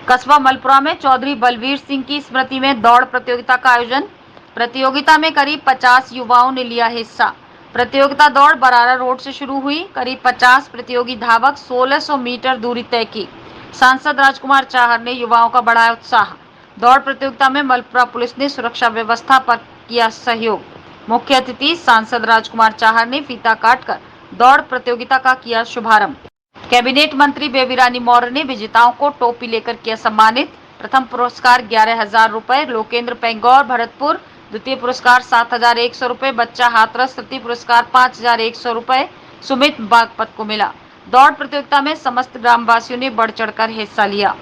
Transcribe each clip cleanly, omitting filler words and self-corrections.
कस्बा मलपुरा में चौधरी बलवीर सिंह की स्मृति में दौड़ प्रतियोगिता का आयोजन। प्रतियोगिता में करीब 50 युवाओं ने लिया हिस्सा। प्रतियोगिता दौड़ बरारा रोड से शुरू हुई। करीब 50 प्रतियोगी धावक 1600 मीटर दूरी तय की। सांसद राजकुमार चाहर ने युवाओं का बढ़ाया उत्साह। दौड़ प्रतियोगिता में मलपुरा पुलिस ने सुरक्षा व्यवस्था पर किया सहयोग। मुख्य अतिथि सांसद राजकुमार चाहर ने फीता काटकर दौड़ प्रतियोगिता का किया शुभारंभ। कैबिनेट मंत्री बेबी रानी मौर्य ने विजेताओं को टोपी लेकर किया सम्मानित। प्रथम पुरस्कार 11,000 रुपए लोकेंद्र पेंगौर भरतपुर, द्वितीय पुरस्कार 7,100 रुपए बच्चा हाथरस, तृतीय पुरस्कार 5,100 रुपए सुमित बागपत को मिला। दौड़ प्रतियोगिता में समस्त ग्रामवासियों ने बढ़ चढ़कर हिस्सा लिया।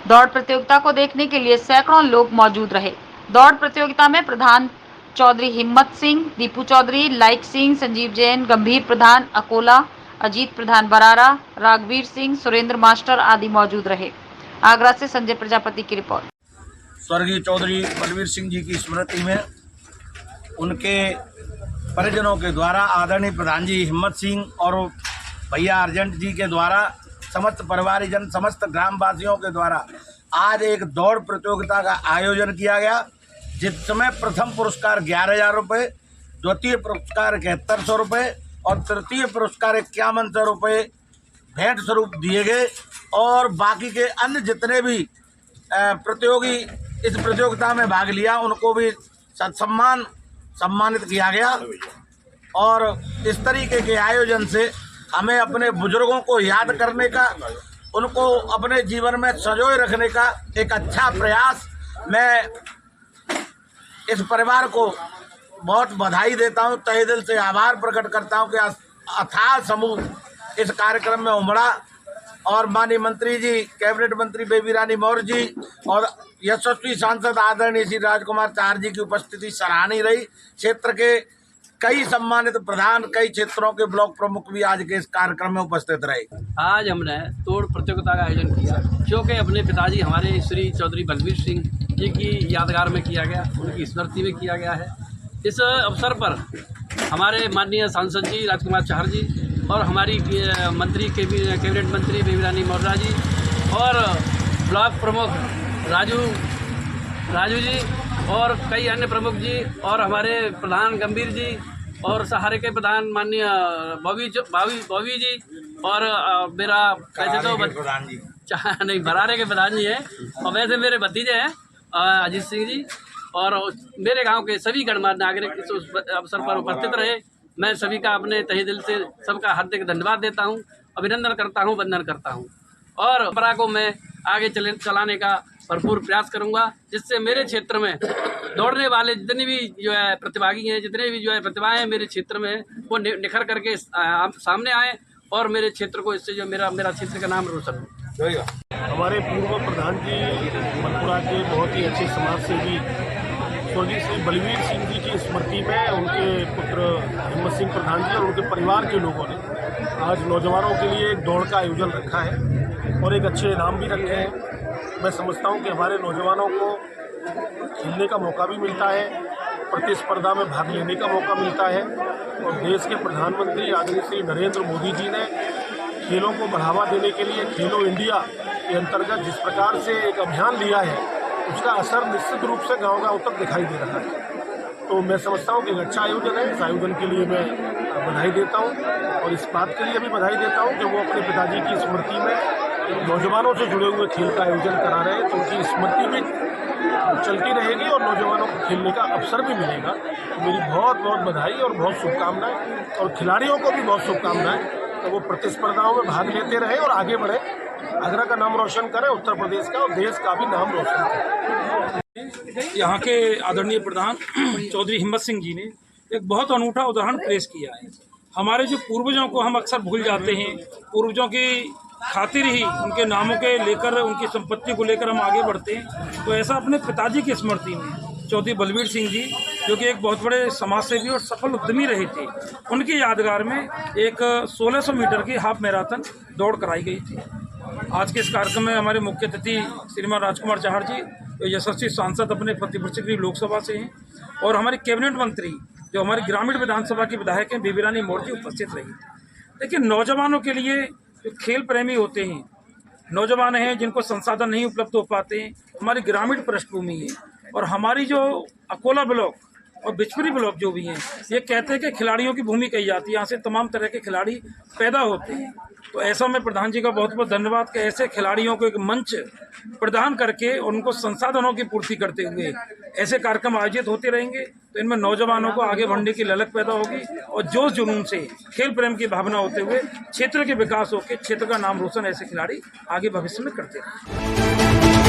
दौड़ प्रतियोगिता को देखने के लिए सैकड़ों लोग मौजूद रहे। दौड़ प्रतियोगिता में प्रधान चौधरी हिम्मत सिंह, दीपू चौधरी, लाइक सिंह, संजीव जैन, गंभीर प्रधान अकोला, अजीत प्रधान बरारा, राघवीर सिंह, सुरेंद्र मास्टर आदि मौजूद रहे। आगरा से संजय प्रजापति की रिपोर्ट। स्वर्गीय चौधरी बलवीर सिंह जी की स्मृति में उनके परिजनों के द्वारा आदरणीय प्रधान जी हिम्मत सिंह और भैया अर्जेंट जी के द्वारा समस्त परिवारजन समस्त ग्रामवासियों के द्वारा आज एक दौड़ प्रतियोगिता का आयोजन किया गया, जिसमें प्रथम पुरस्कार 11,000 रुपये, द्वितीय पुरस्कार 7100 रुपये और तृतीय पुरस्कार 5100 रुपये भेंट स्वरूप दिए गए। और बाकी के अन्य जितने भी प्रतियोगी इस प्रतियोगिता में भाग लिया उनको भी सम्मानित किया गया। और इस तरीके के आयोजन से हमें अपने बुजुर्गों को याद करने का, उनको अपने जीवन में संजोए रखने का एक अच्छा प्रयास। मैं इस परिवार को बहुत बधाई देता हूं, तहे दिल से आभार प्रकट करता हूं कि अथाह समूह इस कार्यक्रम में उमड़ा। और माननीय मंत्री जी, कैबिनेट मंत्री बेबी रानी मौर्य जी और यशस्वी सांसद आदरणीय श्री राजकुमार चाहर जी की उपस्थिति सराहनीय रही। क्षेत्र के कई सम्मानित प्रधान, कई क्षेत्रों के ब्लॉक प्रमुख भी आज के इस कार्यक्रम में उपस्थित रहे। आज हमने दौड़ प्रतियोगिता का आयोजन किया, जो कि अपने पिताजी हमारे श्री चौधरी बलवीर सिंह जी की यादगार में किया गया, उनकी स्मृति में किया गया है। इस अवसर पर हमारे माननीय सांसद जी राजकुमार चाहर जी और हमारी मंत्री कैबिनेट मंत्री बेबी रानी मौर्य जी और ब्लॉक प्रमुख राजू जी और कई अन्य प्रमुख जी और हमारे प्रधान गंभीर जी और सहारे के प्रधान माननीय बॉबी जी और मेरा कैसे तो प्रधान जी नहीं बरारे के प्रधान जी हैं और वैसे मेरे भतीजे हैं अजीत सिंह जी और मेरे गांव के सभी गणमान्य नागरिक इस अवसर पर उपस्थित रहे। मैं सभी का अपने तहे दिल से सबका हार्दिक धन्यवाद देता हूं, अभिनंदन करता हूं, वंदन करता हूं और परंपरा को मैं आगे चलाने का भरपूर प्रयास करूंगा, जिससे मेरे क्षेत्र में दौड़ने वाले जितने भी जो है प्रतिभागी हैं, जितने भी जो है प्रतिभाएं हैं मेरे क्षेत्र में वो निखर करके सामने आए और मेरे क्षेत्र को इससे जो मेरा क्षेत्र का नाम रोशन हो। हमारे पूर्व प्रधान जी मलपुरा के बहुत ही अच्छे समाज सेवी स्वर्गीय श्री बलवीर सिंह जी की स्मृति में उनके पुत्र हिम्मत सिंह प्रधान जी और उनके परिवार के लोगों ने आज नौजवानों के लिए एक दौड़ का आयोजन रखा है और एक अच्छे इनाम भी रखे हैं। मैं समझता हूं कि हमारे नौजवानों को खेलने का मौका भी मिलता है, प्रतिस्पर्धा में भाग लेने का मौका मिलता है और देश के प्रधानमंत्री आदरणीय श्री नरेंद्र मोदी जी ने खेलों को बढ़ावा देने के लिए खेलो इंडिया के अंतर्गत जिस प्रकार से एक अभियान लिया है, उसका असर निश्चित रूप से गांव-गांव तक दिखाई दे रहा है। तो मैं समझता हूं कि एक अच्छा आयोजन है। इस आयोजन के लिए मैं बधाई देता हूं और इस बात के लिए भी बधाई देता हूं कि वो अपने पिताजी की स्मृति में नौजवानों से जुड़े हुए खेल का आयोजन करा रहे हैं, तो उनकी स्मृति भी चलती रहेगी और नौजवानों को खेलने का अवसर भी मिलेगा। मेरी बहुत बहुत बधाई और बहुत शुभकामनाएँ और खिलाड़ियों को भी बहुत शुभकामनाएँ। तो वो प्रतिस्पर्धाओं में भाग लेते रहे और आगे बढ़े, आगरा का नाम रोशन करें, उत्तर प्रदेश का और देश का भी नाम रोशन करें। यहाँ के आदरणीय प्रधान चौधरी हिम्मत सिंह जी ने एक बहुत अनूठा उदाहरण पेश किया है। हमारे जो पूर्वजों को हम अक्सर भूल जाते हैं, पूर्वजों की खातिर ही उनके नामों के लेकर, उनकी संपत्ति को लेकर हम आगे बढ़ते हैं। तो ऐसा अपने पिताजी की स्मृति में चौधरी बलवीर सिंह जी, जो कि एक बहुत बड़े समाजसेवी और सफल उद्यमी रहे थे, उनकी यादगार में एक 1600 मीटर की हाफ मैराथन दौड़ कराई गई थी। आज के इस कार्यक्रम में हमारे मुख्य अतिथि श्रीमान राजकुमार चाहर जी, जो यशस्वी सांसद अपने प्रतिवर्षीय लोकसभा से हैं, और हमारे कैबिनेट मंत्री जो हमारी ग्रामीण विधानसभा की विधायक हैं बेबी रानी मौर्य उपस्थित रही। लेकिन नौजवानों के लिए जो खेल प्रेमी होते हैं नौजवान हैं जिनको संसाधन नहीं उपलब्ध हो पाते हैं, हमारी ग्रामीण पृष्ठभूमि है और हमारी जो अकोला ब्लॉक और बिचपुरी ब्लॉक जो भी हैं, ये कहते हैं कि खिलाड़ियों की भूमि कही जाती है, यहाँ से तमाम तरह के खिलाड़ी पैदा होते हैं। तो ऐसा मैं प्रधान जी का बहुत बहुत धन्यवाद कि ऐसे खिलाड़ियों को एक मंच प्रदान करके उनको संसाधनों की पूर्ति करते हुए ऐसे कार्यक्रम आयोजित होते रहेंगे, तो इनमें नौजवानों को आगे बढ़ने की ललक पैदा होगी और जोश जुनून से खेल प्रेम की भावना होते हुए क्षेत्र के विकास होकर क्षेत्र का नाम रोशन ऐसे खिलाड़ी आगे भविष्य में करते रहेंगे।